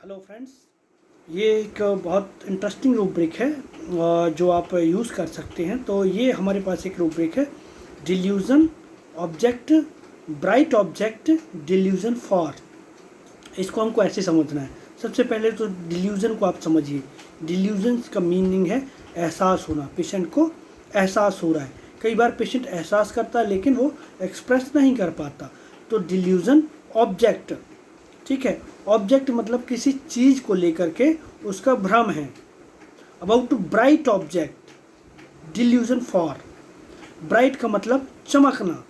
Hello friends, ये एक बहुत इंटरेस्टिंग रूब्रिक है जो आप यूज़ कर सकते हैं। तो ये हमारे पास एक रूब्रिक है, delusion object bright object delusion for. इसको हमको ऐसे समझना है। सबसे पहले तो डिल्यूजन को आप समझिए। डिल्यूजन का मीनिंग है एहसास होना। पेशेंट को एहसास हो रहा है। कई बार पेशेंट एहसास करता है लेकिन वो एक्सप्रेस नहीं कर पाता। तो डिल्यूजन ऑब्जेक्ट, ठीक है। ऑब्जेक्ट मतलब किसी चीज़ को लेकर के उसका भ्रम है। About bright object delusion for. Bright का मतलब चमकना,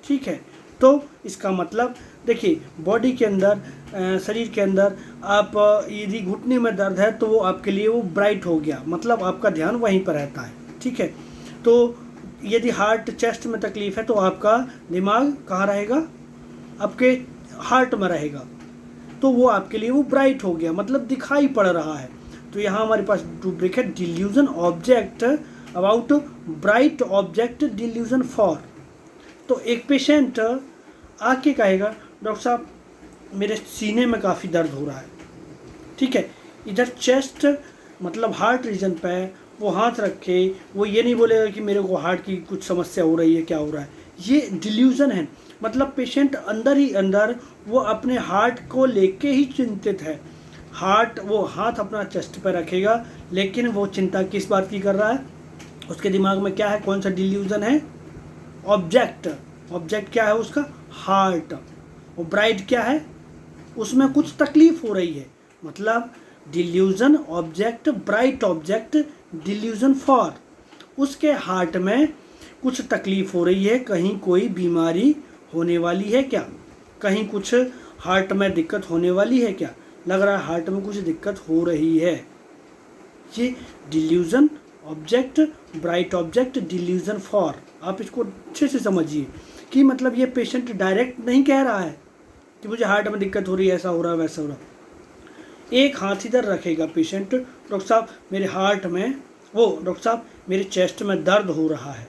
ठीक है। तो इसका मतलब देखिए, बॉडी के अंदर शरीर के अंदर आप यदि घुटने में दर्द है तो वो आपके लिए वो ब्राइट हो गया, मतलब आपका ध्यान वहीं पर रहता है, ठीक है। तो यदि हार्ट चेस्ट में तकलीफ है तो आपका दिमाग कहाँ रहेगा? आपके हार्ट में रहेगा। तो वो आपके लिए वो ब्राइट हो गया, मतलब दिखाई पड़ रहा है। तो यहाँ हमारे पास रूब्रिक है delusion object about bright object delusion for. तो एक पेशेंट आके कहेगा, डॉक्टर साहब मेरे सीने में काफ़ी दर्द हो रहा है, ठीक है। इधर चेस्ट मतलब हार्ट रीजन पे वो हाथ रखे, वो ये नहीं बोलेगा कि मेरे को हार्ट की कुछ समस्या हो रही है, क्या हो रहा है। ये डिल्यूजन है, मतलब पेशेंट अंदर ही अंदर वो अपने हार्ट को लेके ही चिंतित है। हार्ट, वो हाथ अपना चेस्ट पर रखेगा लेकिन वो चिंता किस बात की कर रहा है? उसके दिमाग में क्या है? कौन सा डिल्यूजन है? ऑब्जेक्ट। ऑब्जेक्ट क्या है उसका? हार्ट। वो ब्राइट क्या है? उसमें कुछ तकलीफ हो रही है, मतलब delusion object bright object delusion for. उसके हार्ट में कुछ तकलीफ हो रही है, कहीं कोई बीमारी होने वाली है क्या? कहीं कुछ हार्ट में दिक्कत होने वाली है क्या? लग रहा है हार्ट में कुछ दिक्कत हो रही है। ये delusion object bright object delusion for. आप इसको अच्छे से समझिए कि मतलब ये पेशेंट डायरेक्ट नहीं कह रहा है कि मुझे हार्ट में दिक्कत हो रही है, ऐसा हो रहा है, वैसा हो रहा है। एक हाथ इधर रखेगा पेशेंट, डॉक्टर साहब मेरे हार्ट में, वो डॉक्टर साहब मेरे चेस्ट में दर्द हो रहा है,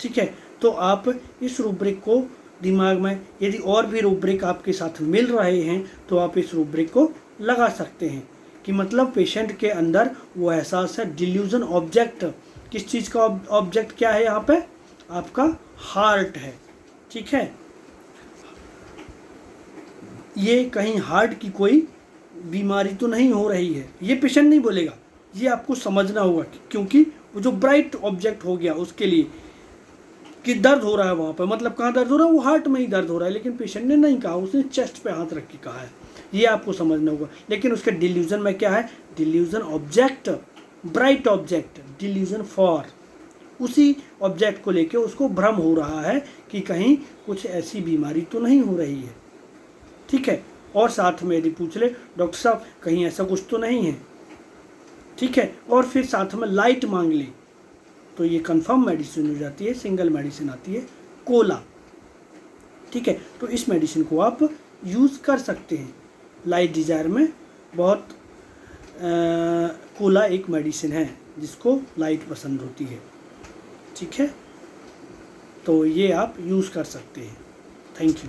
ठीक है। तो आप इस रूब्रिक को दिमाग में, यदि और भी रूब्रिक आपके साथ मिल रहे हैं तो आप इस रूब्रिक को लगा सकते हैं कि मतलब पेशेंट के अंदर वो एहसास है। डिल्यूजन ऑब्जेक्ट, किस चीज़ का ऑब्जेक्ट क्या है यहाँ पे? आपका हार्ट है, ठीक है। ये कहीं हार्ट की कोई बीमारी तो नहीं हो रही है, ये पेशेंट नहीं बोलेगा। ये आपको समझना होगा क्योंकि वो जो ब्राइट ऑब्जेक्ट हो गया उसके लिए कि दर्द हो रहा है वहाँ पर, मतलब कहाँ दर्द हो रहा है? वो हार्ट में ही दर्द हो रहा है, लेकिन पेशेंट ने नहीं कहा, उसने चेस्ट पे हाथ रख के कहा है। ये आपको समझना होगा। लेकिन उसके डिल्यूजन में क्या है? Delusion object bright object delusion for. उसी ऑब्जेक्ट को लेके उसको भ्रम हो रहा है कि कहीं कुछ ऐसी बीमारी तो नहीं हो रही है, ठीक है। और साथ में यदि पूछ ले, डॉक्टर साहब कहीं ऐसा कुछ तो नहीं है, ठीक है, और फिर साथ में लाइट मांग ले, तो ये कंफर्म मेडिसिन हो जाती है। सिंगल मेडिसिन आती है कोला, ठीक है। तो इस मेडिसिन को आप यूज़ कर सकते हैं। लाइट डिजायर में बहुत कोला एक मेडिसिन है जिसको लाइट पसंद होती है, ठीक है। तो ये आप यूज़ कर सकते हैं। Thank you.